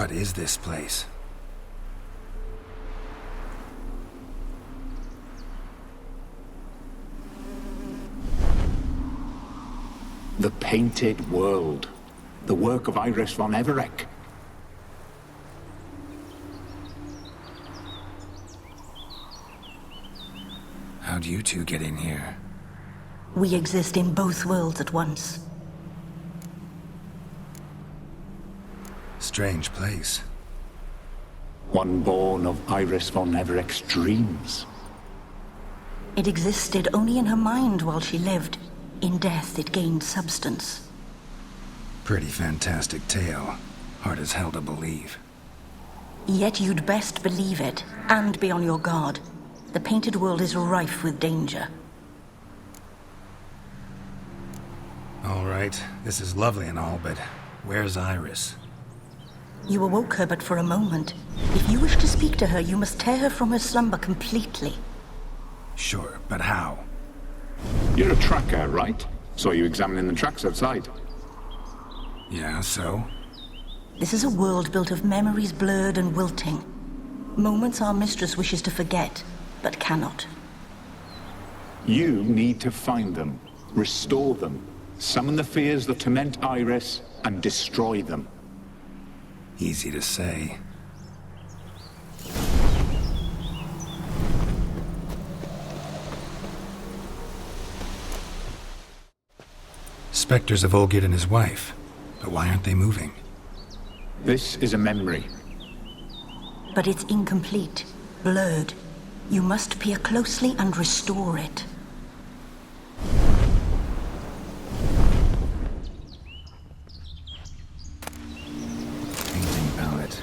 What is this place? The Painted World. The work of Iris von Everec. How'd you two get in here? We exist in both worlds at once. Strange place. One born of Iris von Everec's dreams. It existed only in her mind while she lived. In death, it gained substance. Pretty fantastic tale. Hard as hell to believe. Yet you'd best believe it, and be on your guard. The Painted World is rife with danger. All right, this is lovely and all, but where's Iris? You awoke her but for a moment. If you wish to speak to her, you must tear her from her slumber completely. Sure, but how? You're a tracker, right? Saw you examining the tracks outside. Yeah, so? This is a world built of memories blurred and wilting. Moments our mistress wishes to forget, but cannot. You need to find them, restore them, summon the fears that torment Iris, and destroy them. Easy to say. Spectres of Olgid and his wife. But why aren't they moving? This is a memory. But it's incomplete, blurred. You must peer closely and restore it. Painting palette.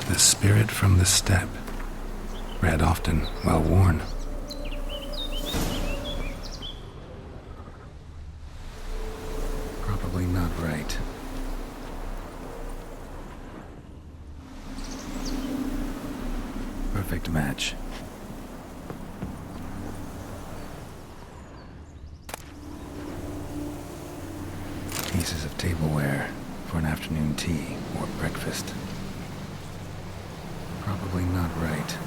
The spirit from the steppe. Read often, well worn. Probably not right. Perfect match. Pieces of tableware for an afternoon tea or breakfast. Probably not right.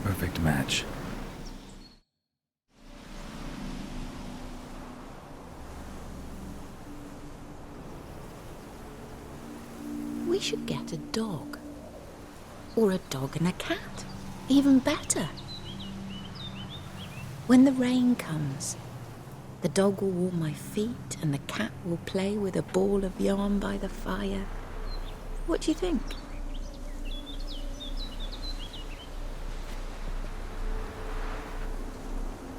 Perfect match. We should get a dog. Or a dog and a cat. Even better. When the rain comes, the dog will warm my feet and the cat will play with a ball of yarn by the fire. What do you think?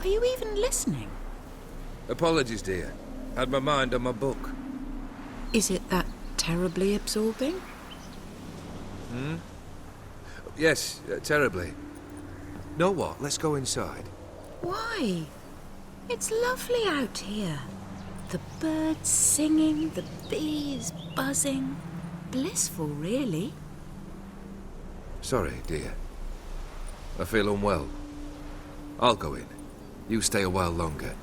Are you even listening? Apologies, dear. Had my mind on my book. Is it that terribly absorbing? Yes, terribly. Know what? Let's go inside. Why? It's lovely out here. The birds singing, the bees buzzing. Blissful, really. Sorry, dear. I feel unwell. I'll go in. You stay a while longer.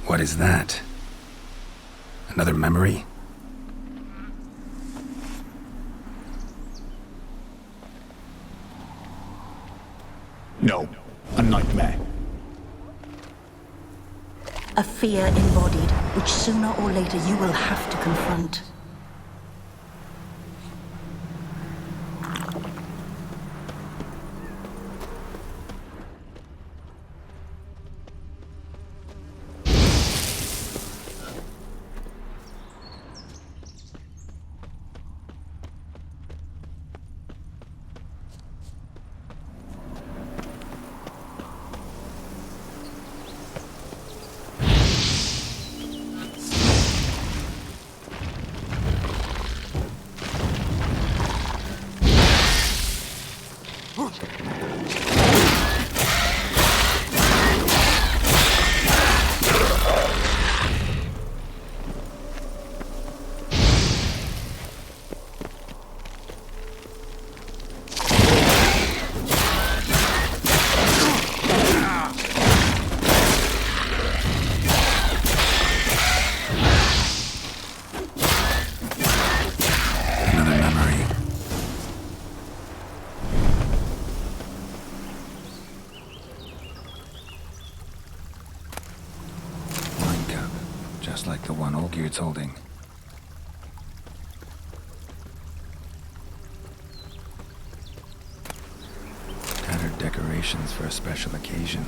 What is that? Another memory? No, a nightmare. A fear embodied, which sooner or later you will have to confront. Just like the one Olgierd's holding. Tattered decorations for a special occasion.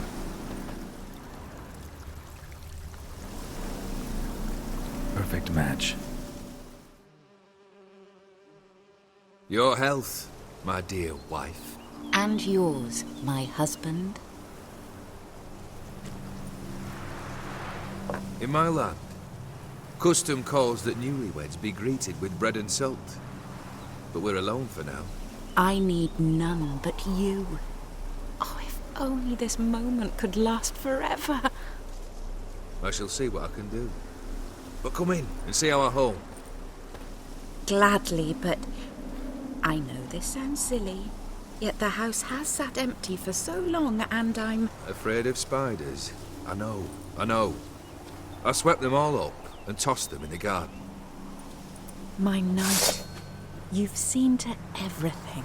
Perfect match. Your health, my dear wife. And yours, my husband. In my land, custom calls that newlyweds be greeted with bread and salt. But we're alone for now. I need none but you. Oh, if only this moment could last forever. I shall see what I can do. But come in and see our home. Gladly, but I know this sounds silly, yet the house has sat empty for so long, and I'm Afraid of spiders? I know. I swept them all up and tossed them in the garden. my knight. You've seen to everything.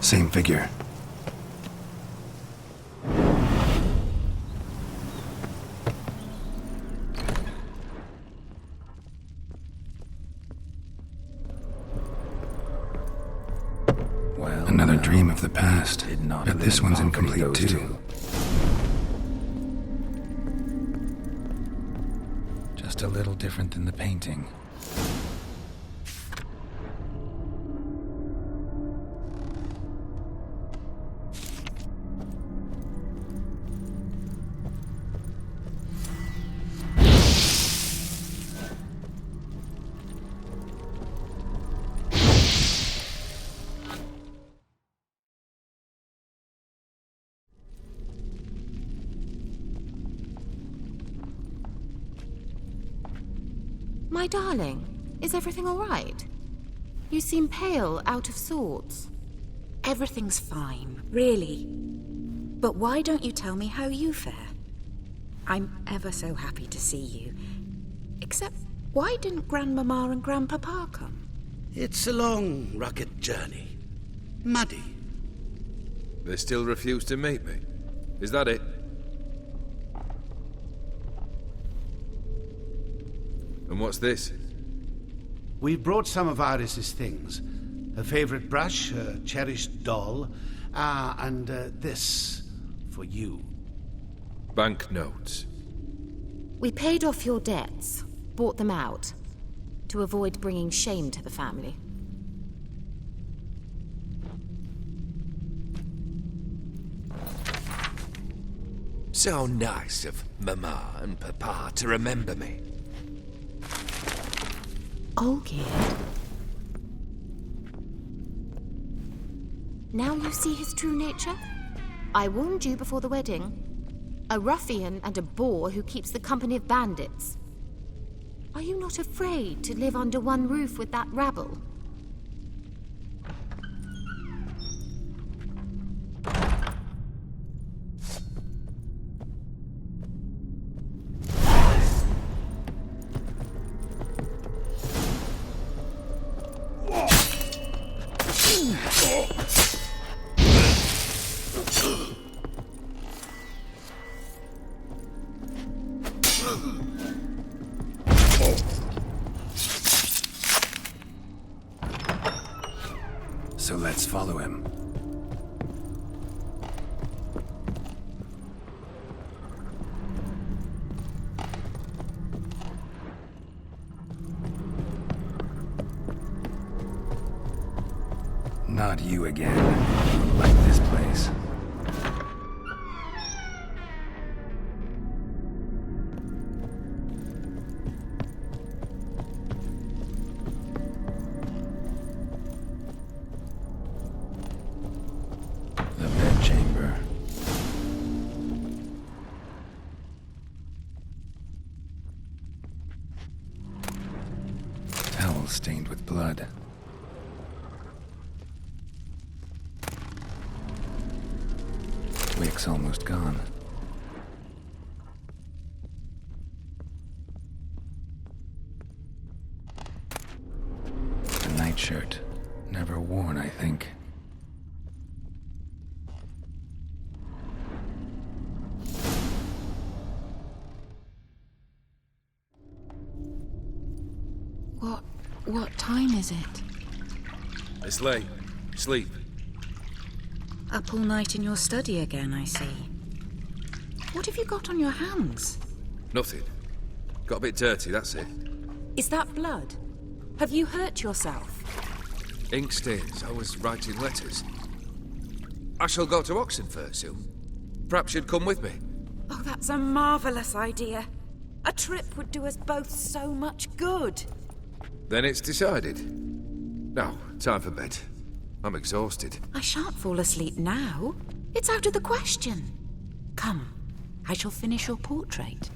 Same figure. Well, another dream of of the past, Did not but live this one's in poverty, incomplete those too. two. Just a little different than the painting. My darling, is everything all right? You seem pale, out of sorts. Everything's fine, really. But why don't you tell me how you fare? I'm ever so happy to see you. Except, why didn't Grandmama and Grandpapa come? It's a long, rugged journey. Muddy. They still refuse to meet me. Is that it? And what's this? We've brought some of Iris's things. Her favorite brush, her cherished doll, and this for you. Banknotes. We paid off your debts, bought them out, to avoid bringing shame to the family. So nice of Mama and Papa to remember me. Olgierd. Now you see his true nature? I warned you before the wedding. A ruffian and a boor who keeps the company of bandits. Are you not afraid to live under one roof with that rabble? So let's follow him. Not you again. Like this place. The bedchamber. Towel stained with blood. Wick's almost gone. A nightshirt. Never worn, I think. What time is it? It's late. Sleep. Up all night in your study again, I see. What have you got on your hands? Nothing. Got a bit dirty, that's it. Is that blood? Have you hurt yourself? Ink stains. I was writing letters. I shall go to Oxenfurt soon. Perhaps you'd come with me. Oh, that's a marvelous idea. A trip would do us both so much good. Then it's decided. Now, time for bed. I'm exhausted. I shan't fall asleep now. It's out of the question. Come, I shall finish your portrait.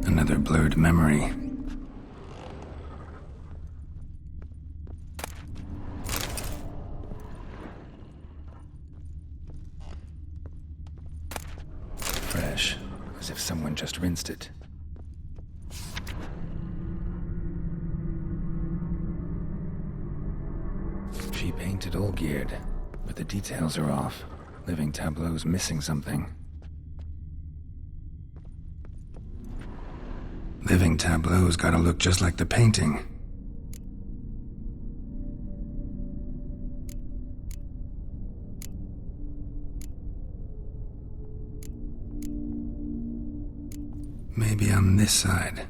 Another blurred memory. Fresh, as if someone just rinsed it. She painted Olgierd, but the details are off. Living tableau's missing something. Living tableau's gotta look just like the painting. Maybe on this side.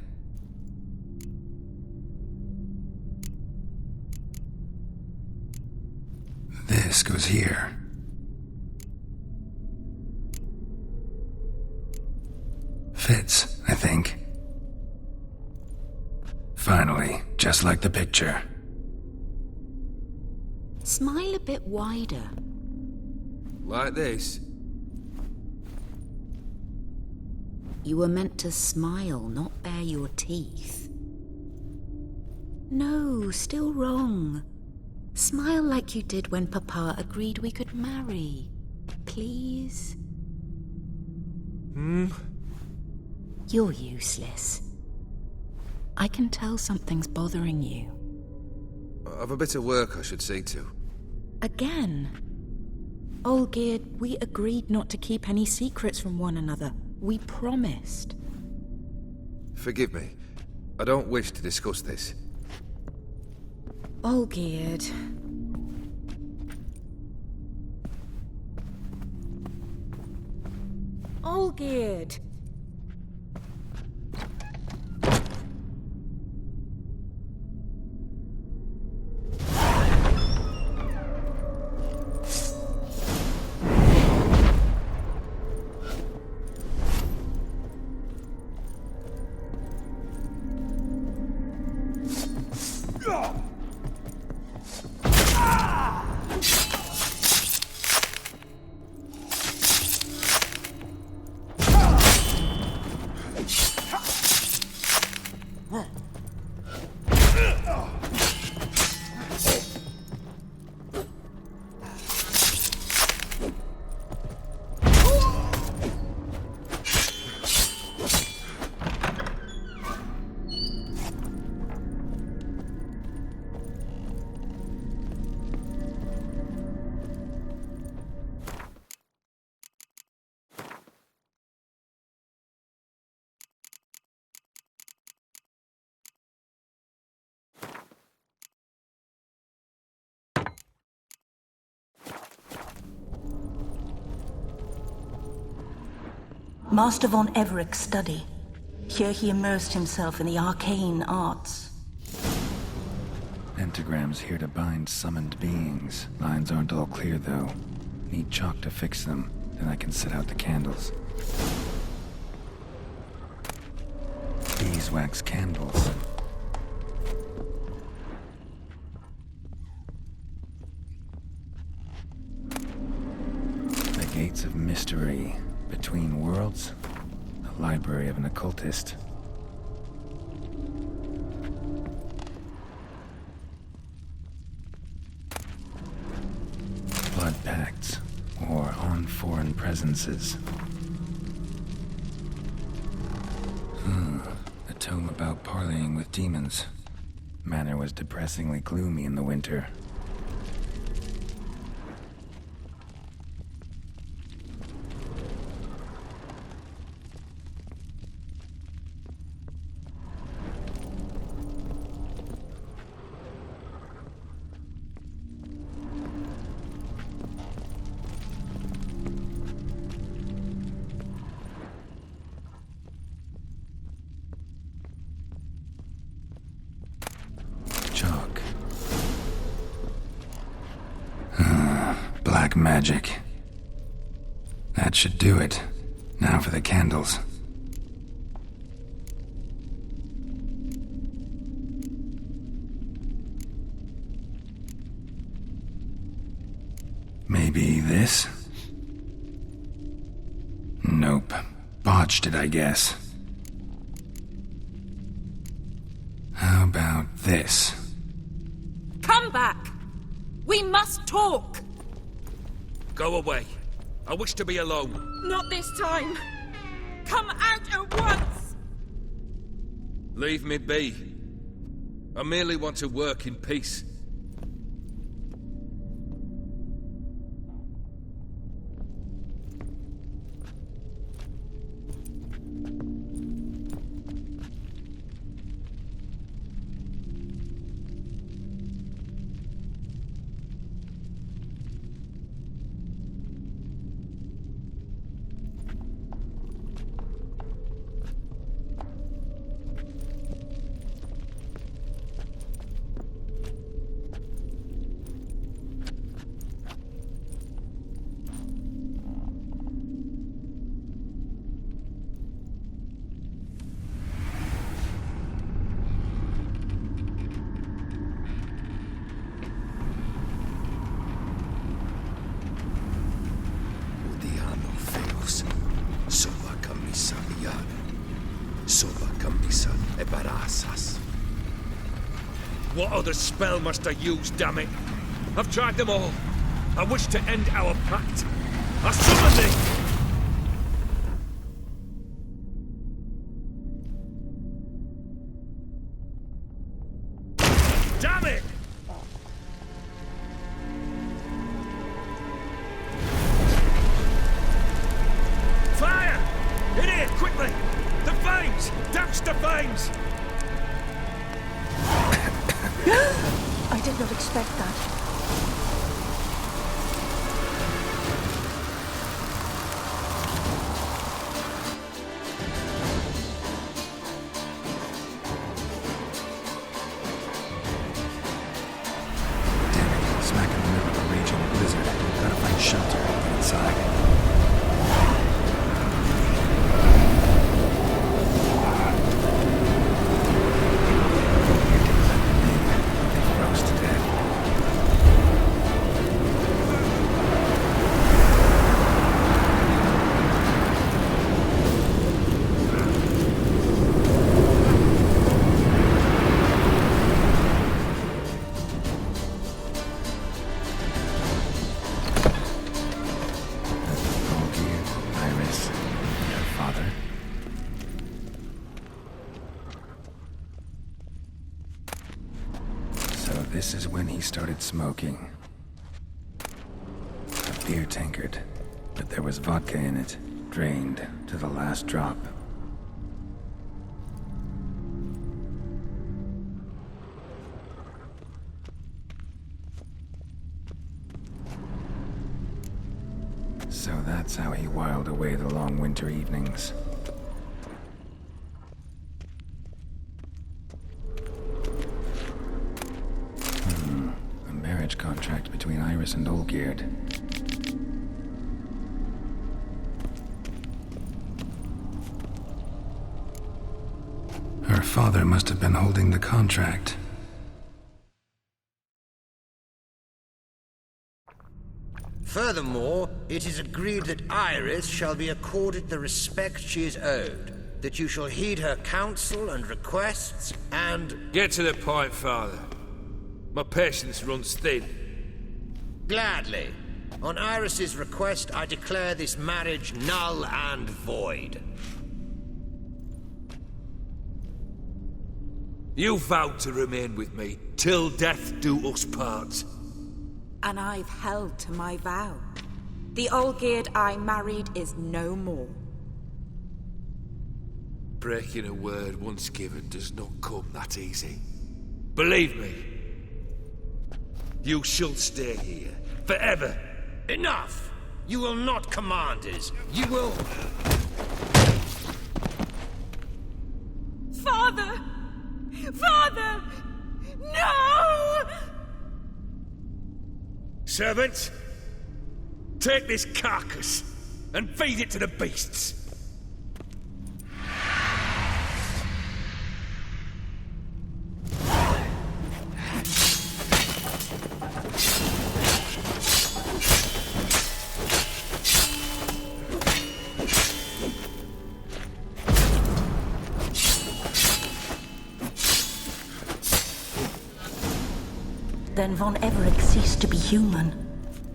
This goes here. Fits, I think. Finally, just like the picture. Smile a bit wider. Like this? You were meant to smile, not bare your teeth. No, still wrong. Smile like you did when Papa agreed we could marry. Please? You're useless. I can tell something's bothering you. I've a bit of work I should see to. Again? Olgierd, we agreed not to keep any secrets from one another. We promised. Forgive me. I don't wish to discuss this. Olgierd. Olgierd! Master von Everett's study. Here he immersed himself in the arcane arts. Pentagrams here to bind summoned beings. Lines aren't all clear, though. Need chalk to fix them, then I can set out the candles. Beeswax candles. The gates of mystery. Between worlds. The library of an occultist. Blood pacts, or on foreign presences. A tome about parleying with demons. Manor was depressingly gloomy in the winter. Chalk. Black magic. That should do it. Now for the candles. Maybe this? Nope. Botched it, I guess. How about this? Come back! We must talk! Go away. I wish to be alone. Not this time! Come out at once! Leave me be. I merely want to work in peace. elves. Soba camisa liana. Soba camisa ebarasas. What other spell must I use, damn it? I've tried them all. I wish to end our pact. I summon thee! Damn it! Fire! In here, quickly! The flames! Douse the flames! I did not expect that. Smack in the middle of a raging blizzard. Gotta find shelter and get inside. They froze to death. Olgierd, Iris, their father. So this is when he started smoking. A beer tankard, but there was vodka in it, drained to the last drop. So that's how he whiled away the long winter evenings. A marriage contract between Iris and Olgierd. Her father must have been holding the contract. Furthermore, it is agreed that Iris shall be accorded the respect she is owed, that you shall heed her counsel and requests, and... Get to the point, Father. My patience runs thin. Gladly. On Iris's request, I declare this marriage null and void. You vowed to remain with me till death do us part. And I've held to my vow. The Olgierd I married is no more. Breaking a word once given does not come that easy. Believe me. You shall stay here, forever. Enough! You will not command us. You will... Father! Father! No! Servants, take this carcass and feed it to the beasts. Then Von Everett ceased to be human.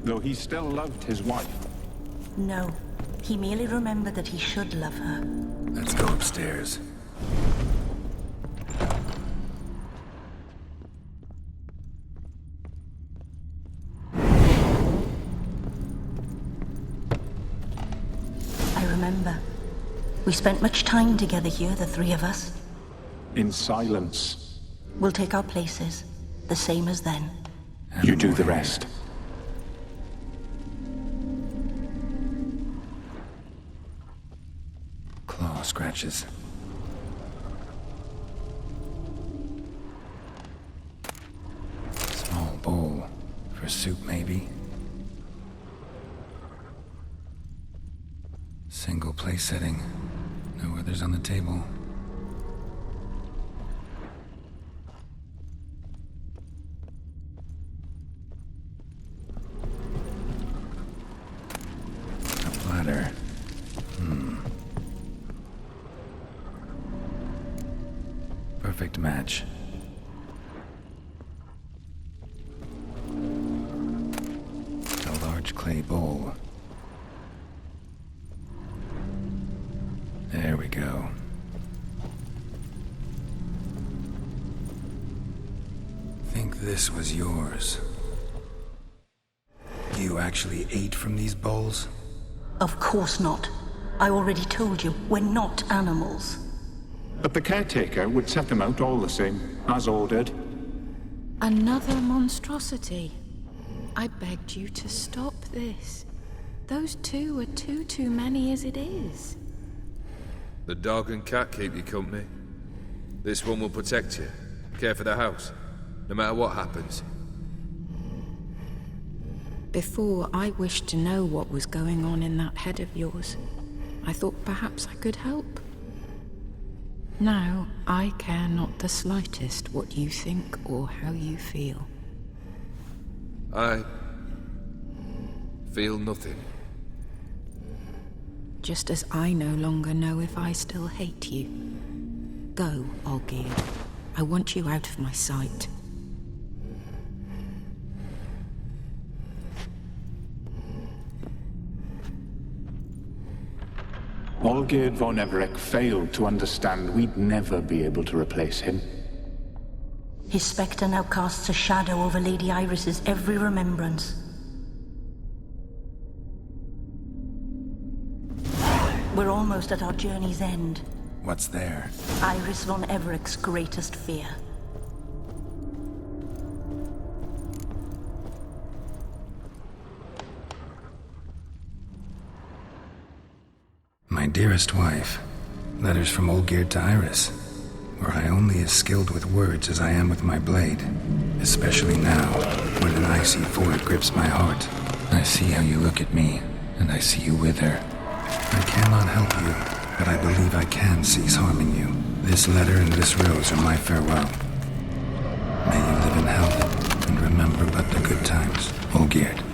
Though he still loved his wife. No, he merely remembered that he should love her. Let's go upstairs. I remember. We spent much time together here, the three of us. In silence. We'll take our places, the same as then. You do the rest. Claw scratches. Small bowl. For soup, maybe? Single place setting. No others on the table. A platter. perfect match. A large clay bowl. There we go. Think this was yours. You actually ate from these bowls? Of course not. I already told you, we're not animals. But the caretaker would set them out all the same, as ordered. Another monstrosity. I begged you to stop this. Those two are too many as it is. The dog and cat keep you company. This one will protect you, care for the house, no matter what happens. Before, I wished to know what was going on in that head of yours. I thought perhaps I could help. Now, I care not the slightest what you think or how you feel. I feel nothing. Just as I no longer know if I still hate you. Go, Olgierd. I want you out of my sight. Olgierd von Everec failed to understand we'd never be able to replace him. His spectre now casts a shadow over Lady Iris's every remembrance. We're almost at our journey's end. What's there? Iris von Everec's greatest fear. My dearest wife, letters from Olgierd to Iris. Were I only as skilled with words as I am with my blade, especially now, when an icy void grips my heart. I see how you look at me, and I see you with her. I cannot help you, but I believe I can cease harming you. This letter and this rose are my farewell. May you live in health, and remember but the good times, Olgierd.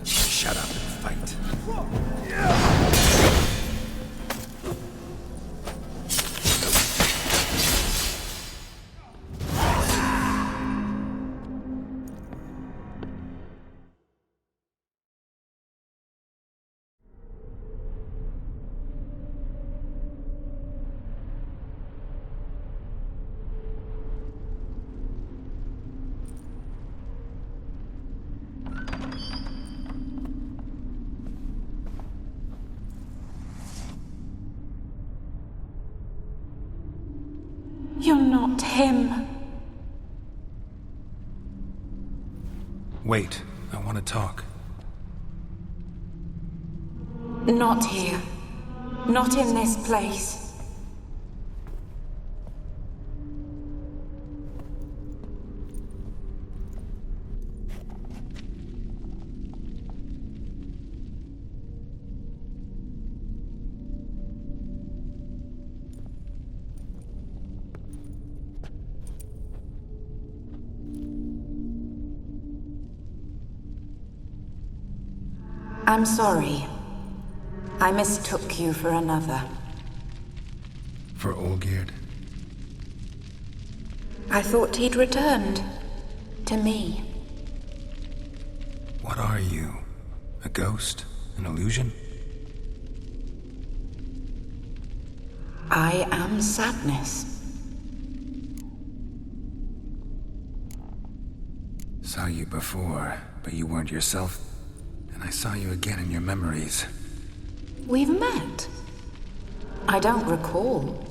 Shut up and fight. You're not him. Wait, I want to talk. Not here. Not in this place. I'm sorry. I mistook you for another. For Olgierd? I thought he'd returned. To me. What are you? A ghost? An illusion? I am sadness. Saw you before, but you weren't yourself. And I saw you again in your memories. We've met. I don't recall.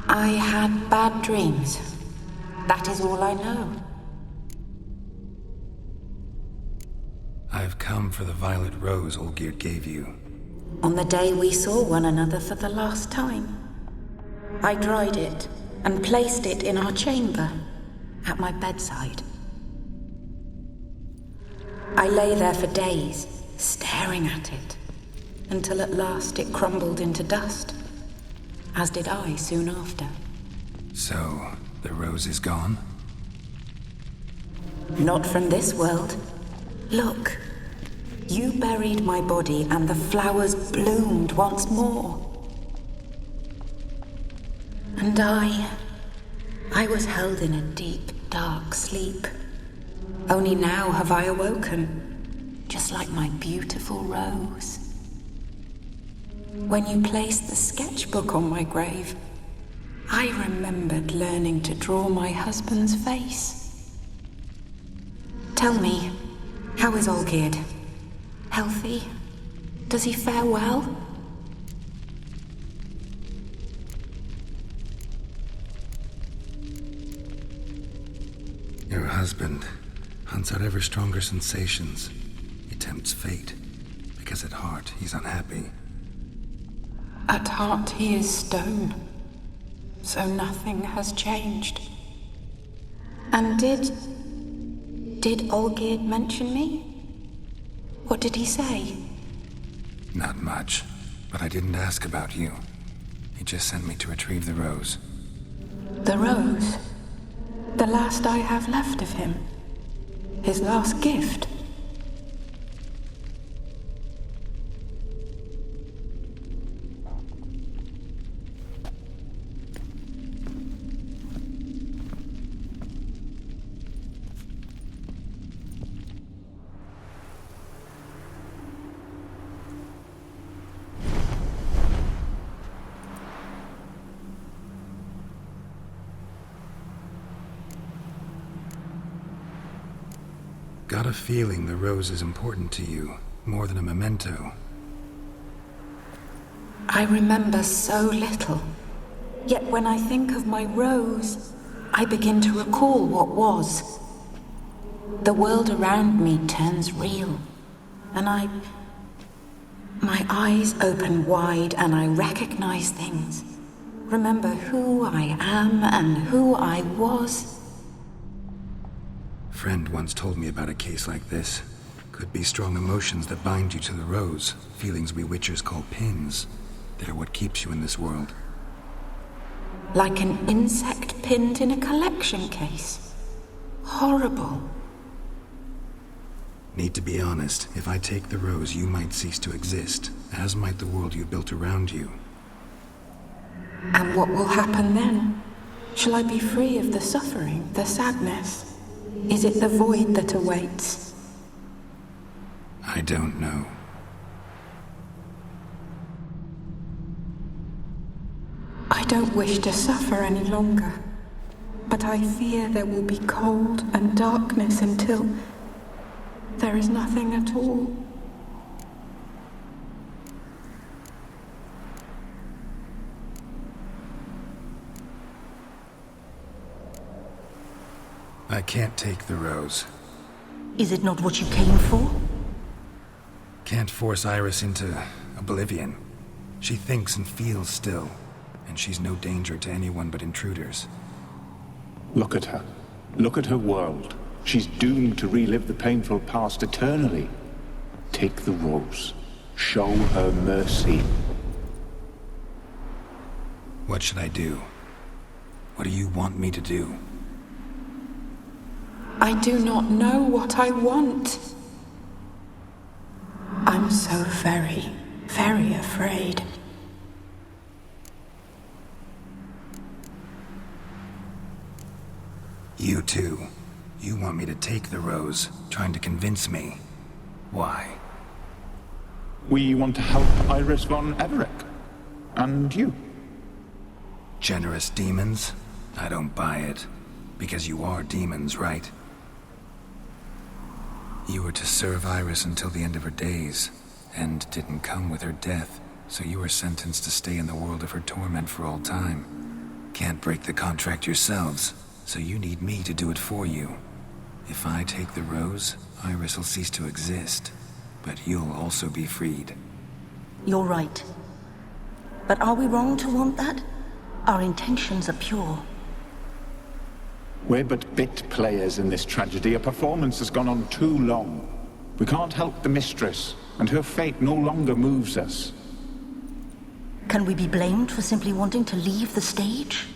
I had bad dreams. That is all I know. I've come for the violet rose Olgierd gave you. On the day we saw one another for the last time, I dried it and placed it in our chamber, at my bedside. I lay there for days, staring at it, until at last it crumbled into dust, as did I soon after. So, the rose is gone? Not from this world. Look, you buried my body and the flowers bloomed once more. And I was held in a deep, dark sleep. Only now have I awoken, just like my beautiful rose. When you placed the sketchbook on my grave, I remembered learning to draw my husband's face. Tell me, how is Olgierd? Healthy? Does he fare well? Your husband hunts out ever stronger sensations. He tempts fate, because at heart he's unhappy. At heart he is stone, so nothing has changed. And did Olgierd mention me? What did he say? Not much, but I didn't ask about you. He just sent me to retrieve the rose. The rose? The last I have left of him. His last gift. Got a feeling the rose is important to you, more than a memento. I remember so little. Yet when I think of my rose, I begin to recall what was. The world around me turns real, and my eyes open wide and I recognize things. Remember who I am and who I was. Friend once told me about a case like this. Could be strong emotions that bind you to the rose, feelings we witchers call pins. They're what keeps you in this world. Like an insect pinned in a collection case. Horrible. Need to be honest, if I take the rose, you might cease to exist, as might the world you built around you. And what will happen then? Shall I be free of the suffering, the sadness? Is it the void that awaits? I don't know. I don't wish to suffer any longer, but I fear there will be cold and darkness until there is nothing at all. I can't take the rose. Is it not what you came for? Can't force Iris into oblivion. She thinks and feels still, and she's no danger to anyone but intruders. Look at her. Look at her world. She's doomed to relive the painful past eternally. Take the rose. Show her mercy. What should I do? What do you want me to do? I do not know what I want. I'm so very, very afraid. You too. You want me to take the rose, trying to convince me. Why? We want to help Iris von Everick. And you. Generous demons? I don't buy it. Because you are demons, right? You were to serve Iris until the end of her days, and didn't come with her death, so you were sentenced to stay in the world of her torment for all time. Can't break the contract yourselves, so you need me to do it for you. If I take the rose, Iris will cease to exist, but you'll also be freed. You're right. But are we wrong to want that? Our intentions are pure. We're but bit players in this tragedy. A performance has gone on too long. We can't help the mistress, and her fate no longer moves us. Can we be blamed for simply wanting to leave the stage?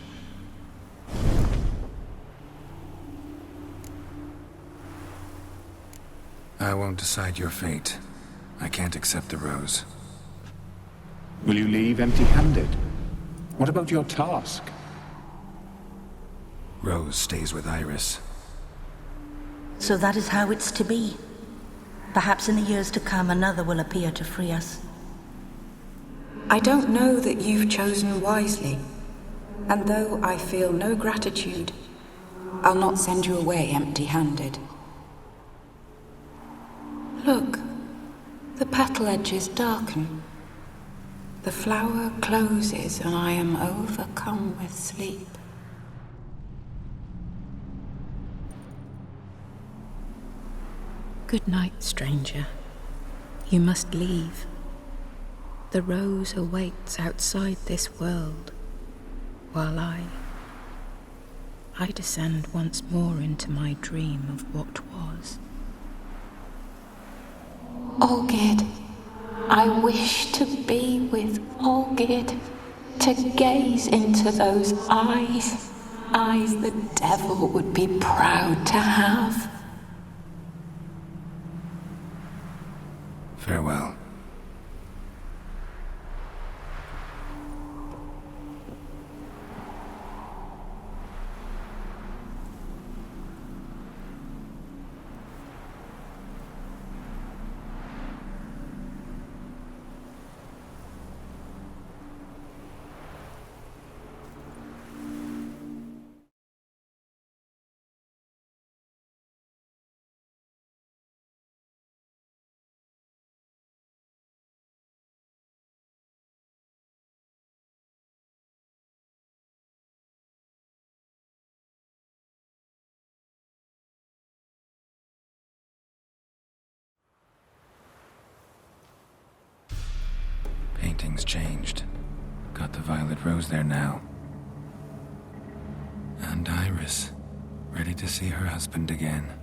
I won't decide your fate. I can't accept the rose. Will you leave empty-handed? What about your task? Rose stays with Iris. So that is how it's to be. Perhaps in the years to come, another will appear to free us. I don't know that you've chosen wisely, and though I feel no gratitude, I'll not send you away empty-handed. Look, the petal edges darken. The flower closes and I am overcome with sleep. Good night, stranger. You must leave. The rose awaits outside this world, while I descend once more into my dream of what was. Olgerd, I wish to be with Olgerd, to gaze into those eyes eyes the devil would be proud to have. Farewell. Painting's changed. Got the violet rose there now. And Iris, ready to see her husband again.